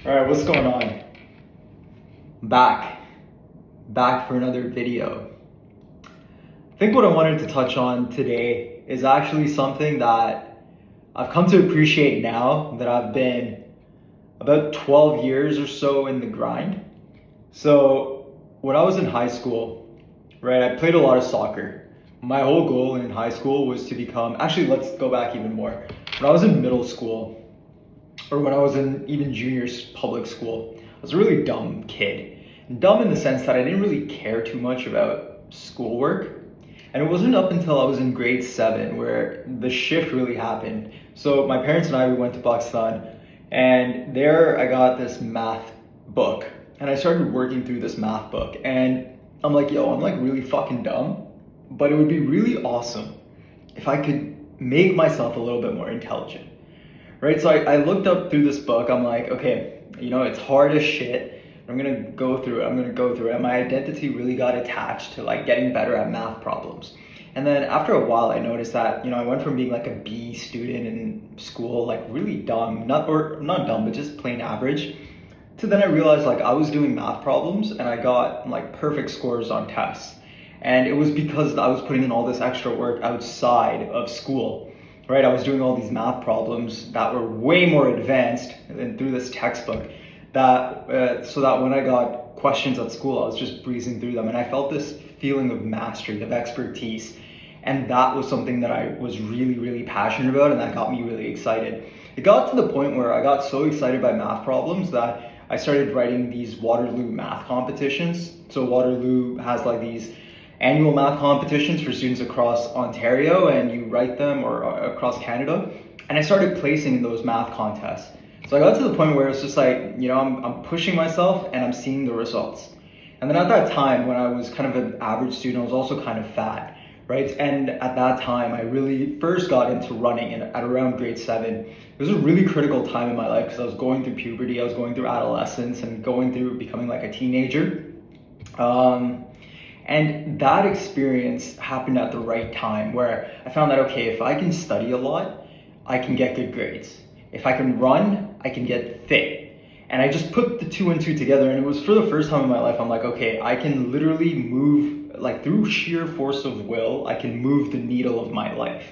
All right, what's going on? Back for another video. I think what I wanted to touch on today is actually something that I've come to appreciate now that I've been about 12 years or so in the grind. So when I was in high school, right, I played a lot of soccer. My whole goal in high school was to become, actually, let's go back even more. When I was in middle school, or when I was in even junior public school, I was a really dumb kid. Dumb in the sense that I didn't really care too much about schoolwork. And it wasn't up until I was in grade 7 where the shift really happened. So my parents and I, we went to Pakistan, and there I got this math book. And I started working through this math book. And I'm like, yo, I'm like really fucking dumb, but it would be really awesome if I could make myself a little bit more intelligent. Right, so I looked up through this book. I'm like, okay, it's hard as shit. I'm gonna go through it. And my identity really got attached to like getting better at math problems. And then after a while, I noticed that I went from being like a B student in school, like really dumb, not dumb, but just plain average, to then I realized like I was doing math problems and I got like perfect scores on tests. And it was because I was putting in all this extra work outside of school. Right, I was doing all these math problems that were way more advanced than through this textbook. So that when I got questions at school, I was just breezing through them, and I felt this feeling of mastery, of expertise, and that was something that I was really, really passionate about, and that got me really excited. It got to the point where I got so excited by math problems that I started writing these Waterloo math competitions. So Waterloo has like these annual math competitions for students across Ontario, and you write them, or across Canada. And I started placing in those math contests. So I got to the point where it's just like, I'm pushing myself and I'm seeing the results. And then at that time, when I was kind of an average student, I was also kind of fat, right? And at that time, I really first got into running at around grade 7. It was a really critical time in my life because I was going through puberty, I was going through adolescence, and going through becoming like a teenager. And that experience happened at the right time where I found that, okay, if I can study a lot, I can get good grades. If I can run, I can get fit. And I just put the two and two together, and it was for the first time in my life, I'm like, okay, I can literally move, like through sheer force of will, I can move the needle of my life.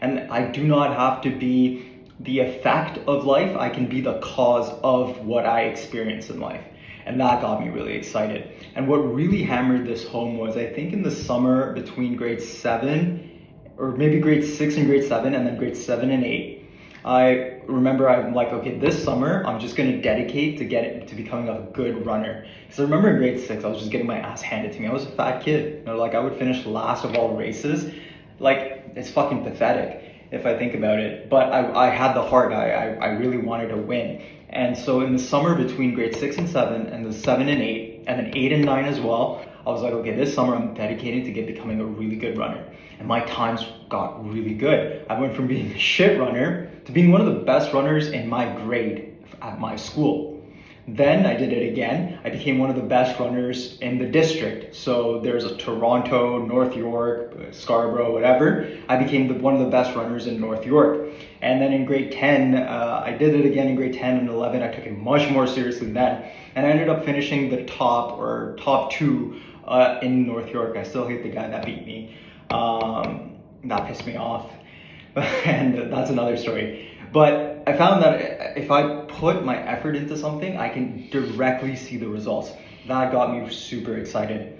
And I do not have to be the effect of life, I can be the cause of what I experience in life. And that got me really excited. And what really hammered this home was, I think in the summer between grade 7, or maybe grade 6 and grade 7, and then grade 7 and 8, I remember I'm like, okay, this summer I'm just gonna dedicate to becoming a good runner. Because I remember in grade 6, I was just getting my ass handed to me. I was a fat kid. Like I would finish last of all races. Like, it's fucking pathetic if I think about it. But I had the heart. I really wanted to win. And so in the summer between grade 6 and 7, and the 7 and 8, and then 8 and 9 as well, I was like, okay, this summer I'm dedicating to becoming a really good runner. And my times got really good. I went from being a shit runner to being one of the best runners in my grade at my school. Then I did it again. I became one of the best runners in the district. So there's a Toronto, North York, Scarborough, whatever. I became one of the best runners in North York. And then in grade 10, I did it again in grade 10 and 11. I took it much more seriously then. And I ended up finishing the top 2 in North York. I still hate the guy that beat me. That pissed me off. And that's another story. But I found that if I put my effort into something, I can directly see the results. That got me super excited.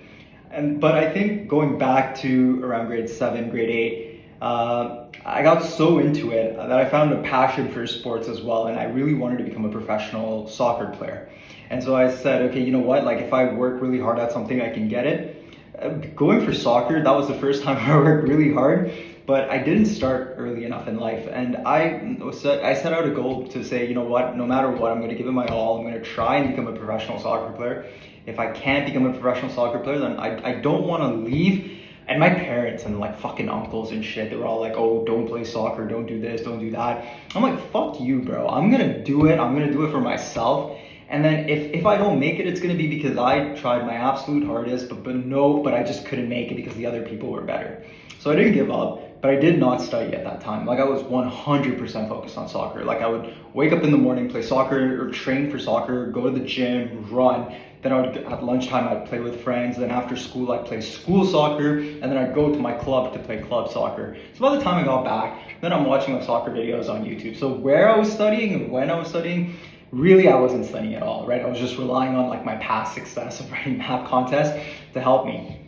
But I think going back to around grade 7, grade 8, I got so into it that I found a passion for sports as well, and I really wanted to become a professional soccer player. And so I said, okay, you know what? Like if I work really hard at something, I can get it. Going for soccer, that was the first time I worked really hard. But I didn't start early enough in life, and I set out a goal to say, you know what, no matter what, I'm going to give it my all. I'm going to try and become a professional soccer player. If I can't become a professional soccer player, then I don't want to leave. And my parents and like fucking uncles and shit, they were all like, oh, don't play soccer, don't do this, don't do that. I'm like, fuck you, bro. I'm going to do it. I'm going to do it for myself. And then if I don't make it, it's going to be because I tried my absolute hardest, but I just couldn't make it because the other people were better. So I didn't give up. but I did not study at that time. Like I was 100% focused on soccer. Like I would wake up in the morning, play soccer or train for soccer, go to the gym, run. Then I would, at lunchtime, I'd play with friends. Then after school, I'd play school soccer. And then I'd go to my club to play club soccer. So by the time I got back, then I'm watching like soccer videos on YouTube. So where I was studying and when I was studying, really I wasn't studying at all, right? I was just relying on like my past success of writing math contests to help me.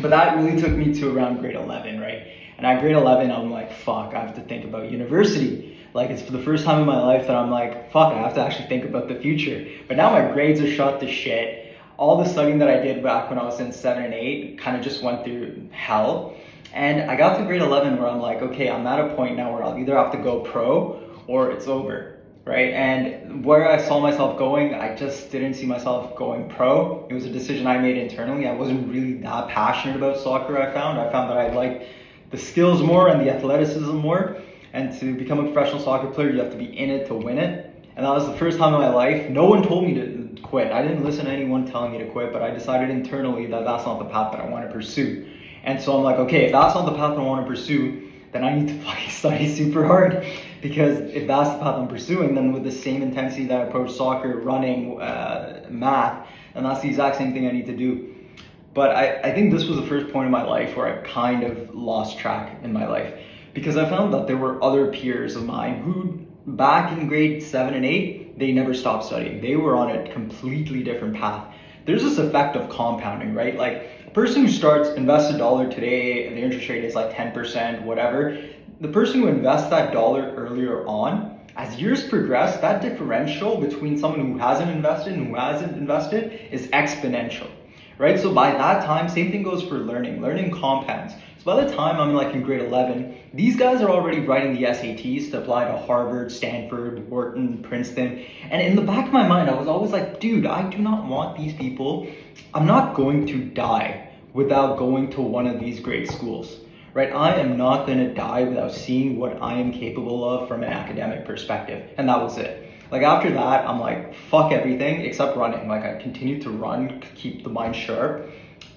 But that really took me to around grade 11, right? And at grade 11, I'm like, fuck, I have to think about university. Like it's for the first time in my life that I'm like, fuck, I have to actually think about the future. But now my grades are shot to shit. All the studying that I did back when I was in 7 and 8 kind of just went through hell. And I got to grade 11 where I'm like, okay, I'm at a point now where I'll either have to go pro or it's over, right? And where I saw myself going, I just didn't see myself going pro. It was a decision I made internally. I wasn't really that passionate about soccer, I found. I found that I liked the skills more and the athleticism more. And to become a professional soccer player, you have to be in it to win it. And that was the first time in my life. No one told me to quit. I didn't listen to anyone telling me to quit, but I decided internally that that's not the path that I want to pursue. And so I'm like, okay, if that's not the path I want to pursue, then I need to fucking study super hard. Because if that's the path I'm pursuing, then with the same intensity that I approach soccer, running, math, and that's the exact same thing I need to do. But I think this was the first point in my life where I kind of lost track in my life. Because I found that there were other peers of mine who, back in grade 7 and 8, they never stopped studying. They were on a completely different path. There's this effect of compounding, right? Like a person who starts, invests $1 today, and the interest rate is like 10%, whatever. The person who invests that dollar earlier on, as years progress, that differential between someone who hasn't invested and who hasn't invested is exponential, right? So by that time, same thing goes for learning. Learning compounds. So by the time I'm like in grade 11, these guys are already writing the SATs to apply to Harvard, Stanford, Wharton, Princeton. And in the back of my mind, I was always like, dude, I do not want these people. I'm not going to die without going to one of these great schools, right? I am not going to die without seeing what I am capable of from an academic perspective. And that was it. Like after that, I'm like, fuck everything except running. Like I continued to run, keep the mind sharp,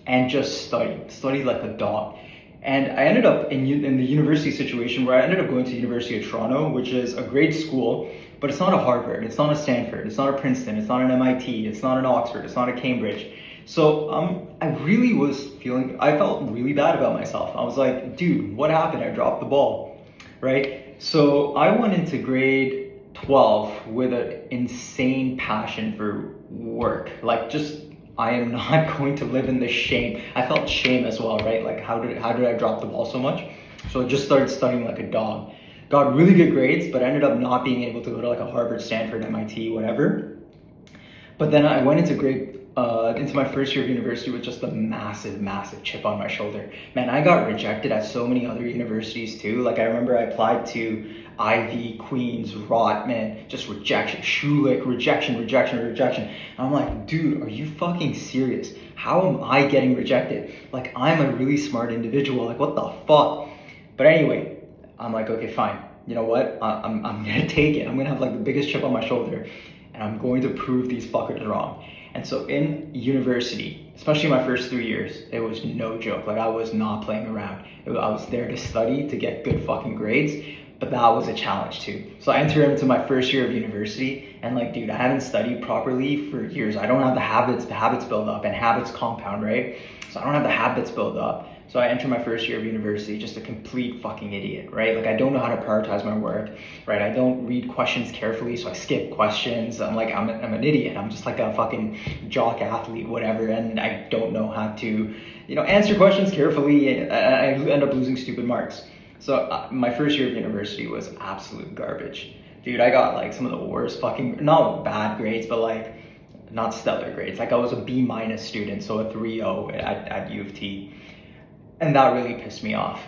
and just study like a dog. And I ended up in the university situation where I ended up going to University of Toronto, which is a great school, but it's not a Harvard, it's not a Stanford, it's not a Princeton, it's not an MIT, it's not an Oxford, it's not a Cambridge. So I really I felt really bad about myself. I was like, dude, what happened? I dropped the ball, right? So I went into grade 12 with an insane passion for work. Like just, I am not going to live in this shame. I felt shame as well, right? Like how did I drop the ball so much? So I just started studying like a dog. Got really good grades, but ended up not being able to go to like a Harvard, Stanford, MIT, whatever. But then I went into my first year of university with just a massive chip on my shoulder. Man, I got rejected at so many other universities too. Like I remember I applied to Ivy, Queens, Rotman, just rejection, Schulich, rejection. And I'm like, dude, are you fucking serious? How am I getting rejected? Like I'm a really smart individual, like what the fuck? But anyway, I'm like, okay, fine. You know what? I'm gonna take it. I'm gonna have like the biggest chip on my shoulder and I'm going to prove these fuckers wrong. And so in university, especially my first 3 years, it was no joke. Like I was not playing around. I was there to study, to get good fucking grades, but that was a challenge too. So I entered into my first year of university and like, dude, I hadn't studied properly for years. I don't have the habits build up and habits compound, right? So I don't have the habits build up. So I entered my first year of university just a complete fucking idiot, right? Like I don't know how to prioritize my work, right? I don't read questions carefully, so I skip questions. I'm an idiot. I'm just like a fucking jock athlete, whatever, and I don't know how to, answer questions carefully, and I end up losing stupid marks. So my first year of university was absolute garbage. Dude, I got like some of the worst fucking, not bad grades, but like not stellar grades. Like I was a B- student, so a 3.0 at U of T. And that really pissed me off.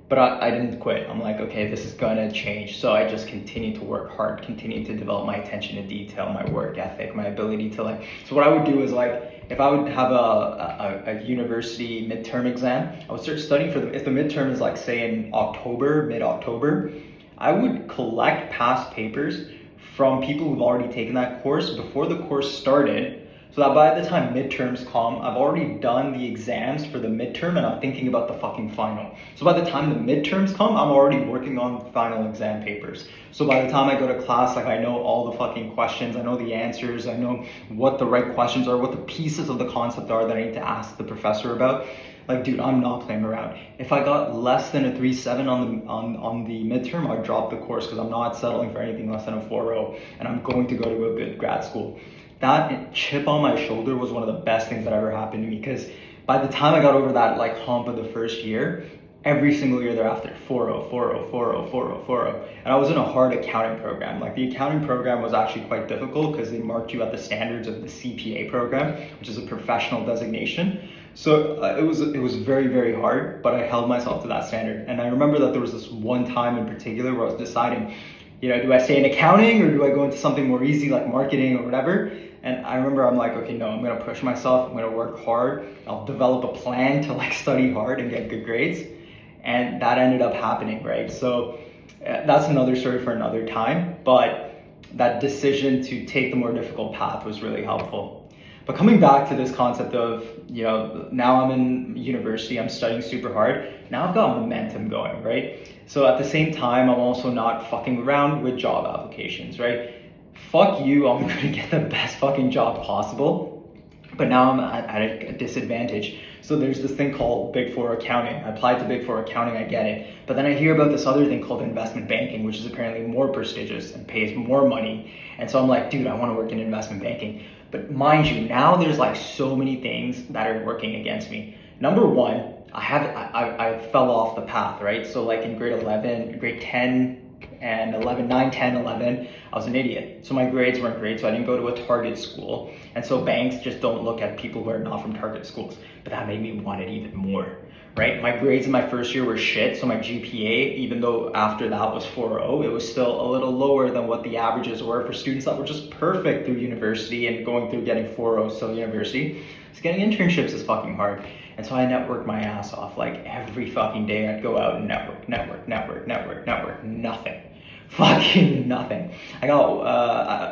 But I didn't quit. I'm like, okay, this is gonna change. So I just continued to work hard, continued to develop my attention to detail, my work ethic, my ability to so what I would do is like, if I would have a university midterm exam, I would start studying for if the midterm is like say in October, mid-October, I would collect past papers from people who've already taken that course before the course started, So that by the time midterms come, I've already done the exams for the midterm and I'm thinking about the fucking final. So by the time the midterms come, I'm already working on final exam papers. So by the time I go to class, like I know all the fucking questions, I know the answers, I know what the right questions are, what the pieces of the concept are that I need to ask the professor about. Like, dude, I'm not playing around. If I got less than a 3.7 on the midterm, I'd drop the course because I'm not settling for anything less than a 4.0 and I'm going to go to a good grad school. That chip on my shoulder was one of the best things that ever happened to me, because by the time I got over that like hump of the first year, every single year thereafter, 4.0, 4.0, 4.0, 4.0, 4.0. And I was in a hard accounting program. Like the accounting program was actually quite difficult because they marked you at the standards of the CPA program, which is a professional designation. So it was very, very hard, but I held myself to that standard. And I remember that there was this one time in particular where I was deciding, do I stay in accounting or do I go into something more easy like marketing or whatever? And I remember I'm like, okay, no, I'm gonna push myself, I'm gonna work hard, I'll develop a plan to like study hard and get good grades. And that ended up happening, right? So that's another story for another time, but that decision to take the more difficult path was really helpful. But coming back to this concept of, now I'm in university, I'm studying super hard, now I've got momentum going, right? So at the same time, I'm also not fucking around with job applications, right? Fuck you, I'm gonna get the best fucking job possible, but now I'm at a disadvantage. So there's this thing called Big Four accounting. I applied to Big Four accounting, I get it. But then I hear about this other thing called investment banking, which is apparently more prestigious and pays more money. And so I'm like, dude, I wanna work in investment banking. But mind you, now there's like so many things that are working against me. Number one, I fell off the path, right? So like in grade 10 and 11, 9, 10, 11, I was an idiot. So my grades weren't great, so I didn't go to a target school. And so banks just don't look at people who are not from target schools. But that made me want it even more, right? My grades in my first year were shit, so my GPA, even though after that was 4.0, it was still a little lower than what the averages were for students that were just perfect through university and going through getting 4.0 still university. So getting internships is fucking hard. And so I networked my ass off. Like every fucking day I'd go out and network, nothing. Fucking nothing. I got,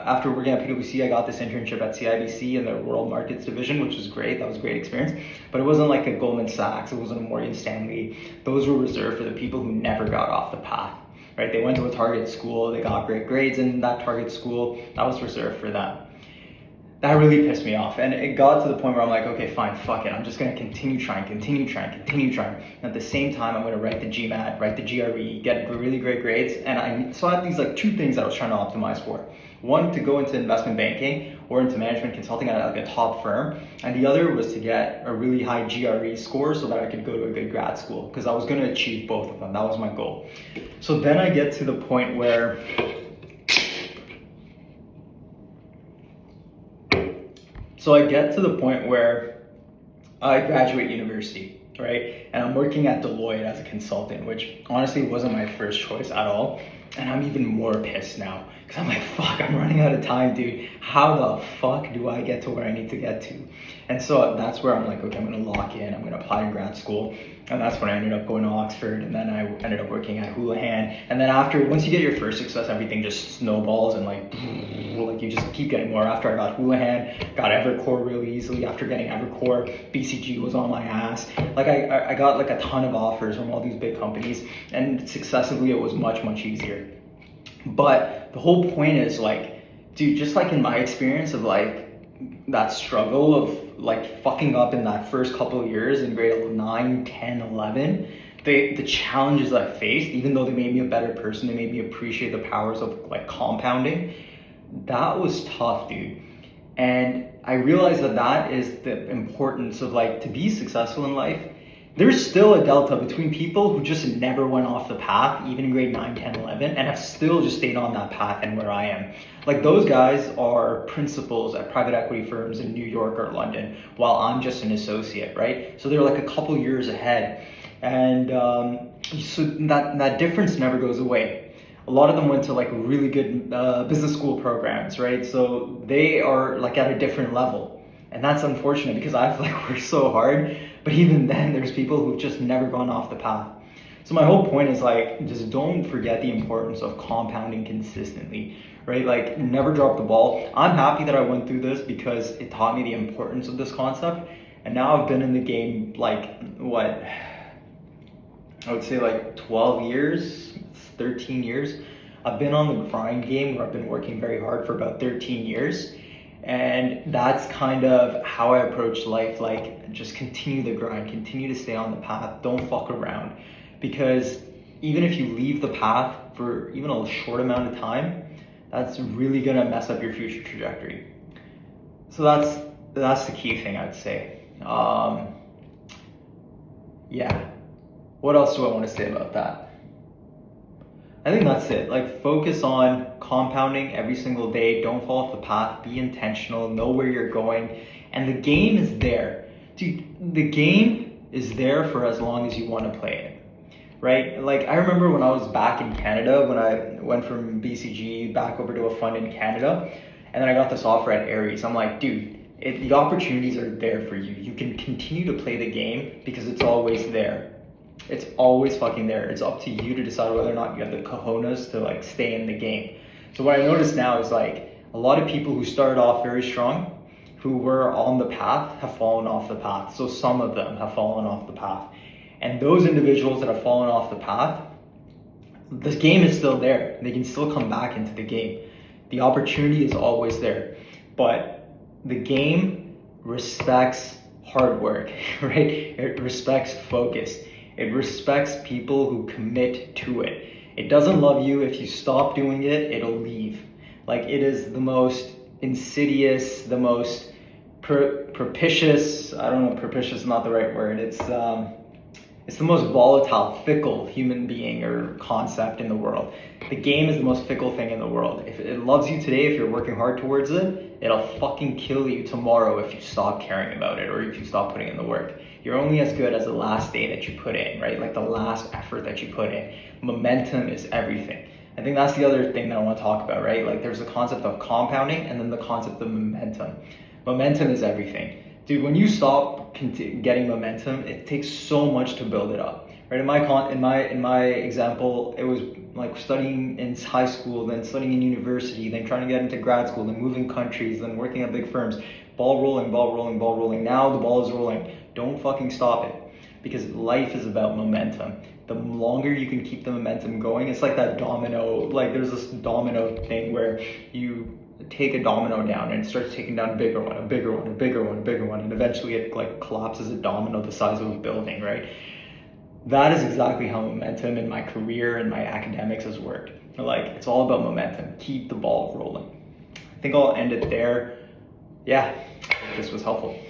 after working at PwC, I got this internship at CIBC in the World Markets Division, which was great. That was a great experience. But it wasn't like a Goldman Sachs, it wasn't a Morgan Stanley. Those were reserved for the people who never got off the path, right? They went to a target school, they got great grades in that target school. That was reserved for them. That really pissed me off. And it got to the point where I'm like, okay, fine, fuck it. I'm just gonna continue trying. And at the same time, I'm gonna write the GMAT, write the GRE, get really great grades. And so I had these like two things that I was trying to optimize for. One, to go into investment banking or into management consulting at like a top firm. And the other was to get a really high GRE score so that I could go to a good grad school, because I was gonna achieve both of them. That was my goal. So then I get to the point where I graduate university, right? And I'm working at Deloitte as a consultant, which honestly wasn't my first choice at all. And I'm even more pissed now because I'm like, fuck, I'm running out of time, dude. How the fuck do I get to where I need to get to? And so that's where I'm like, okay, I'm gonna lock in, I'm gonna apply to grad school. And that's when I ended up going to Oxford, and then I ended up working at Houlihan. And then once you get your first success, everything just snowballs and like you just keep getting more. After I got Houlihan, got Evercore really easily. After getting Evercore, BCG was on my ass. Like I got like a ton of offers from all these big companies, and successively it was much, much easier. But the whole point is like, dude, just like in my experience of like that struggle of like fucking up in that first couple of years in grade 9, 10, 11, the challenges I faced, even though they made me a better person, they made me appreciate the powers of like compounding. That was tough, dude. And I realized that is the importance of like, to be successful in life, there's still a delta between people who just never went off the path, even in grade 9, 10, 11, and have still just stayed on that path and where I am. Like those guys are principals at private equity firms in New York or London, while I'm just an associate, right? So they're like a couple years ahead. And so that difference never goes away. A lot of them went to like really good business school programs, right? So they are like at a different level. And that's unfortunate because I've like worked so hard, but even then there's people who've just never gone off the path. So my whole point is like, just don't forget the importance of compounding consistently, right? Like, never drop the ball. I'm happy that I went through this because it taught me the importance of this concept. And now I've been in the game, like, what? I would say like 12 years, 13 years. I've been on the grind game where I've been working very hard for about 13 years. And that's kind of how I approach life. Like, just continue the grind, continue to stay on the path, don't fuck around. Because even if you leave the path for even a short amount of time, that's really gonna mess up your future trajectory. So that's the key thing, I'd say. Yeah. What else do I want to say about that? I think that's it. Like, focus on compounding every single day. Don't fall off the path. Be intentional. Know where you're going. And the game is there. Dude, the game is there for as long as you want to play it, right? Like, I remember when I was back in Canada, when I went from BCG back over to a fund in Canada, and then I got this offer at Aries. I'm like, dude, the opportunities are there for you. You can continue to play the game because it's always there. It's always fucking there. It's up to you to decide whether or not you have the cojones to like stay in the game. So what I notice now is like a lot of people who started off very strong, who were on the path, have fallen off the path. So some of them have fallen off the path. And those individuals that have fallen off the path, this game is still there. They can still come back into the game. The opportunity is always there. But the game respects hard work, right? It respects focus. It respects people who commit to it. It doesn't love you. If you stop doing it, it'll leave. Like, it is the most insidious, the most propitious, I don't know, propitious is not the right word. It's the most volatile, fickle human being or concept in the world. The game is the most fickle thing in the world. If it loves you today, if you're working hard towards it, it'll fucking kill you tomorrow if you stop caring about it or if you stop putting in the work. You're only as good as the last day that you put in, right? Like the last effort that you put in. Momentum is everything. I think that's the other thing that I want to talk about, right? Like, there's the concept of compounding and then the concept of momentum. Momentum is everything. Dude, when you stop getting momentum, it takes so much to build it up, right? In my example, it was like studying in high school, then studying in university, then trying to get into grad school, then moving countries, then working at big firms. Ball rolling, ball rolling, ball rolling. Now the ball is rolling. Don't fucking stop it, because life is about momentum. The longer you can keep the momentum going, it's like that domino. Like, there's this domino thing where you take a domino down and it starts taking down a bigger one, a bigger one, a bigger one, a bigger one, and eventually it like collapses a domino the size of a building, right? That is exactly how momentum in my career and my academics has worked. Like, it's all about momentum. Keep the ball rolling. I think I'll end it there. Yeah, this was helpful.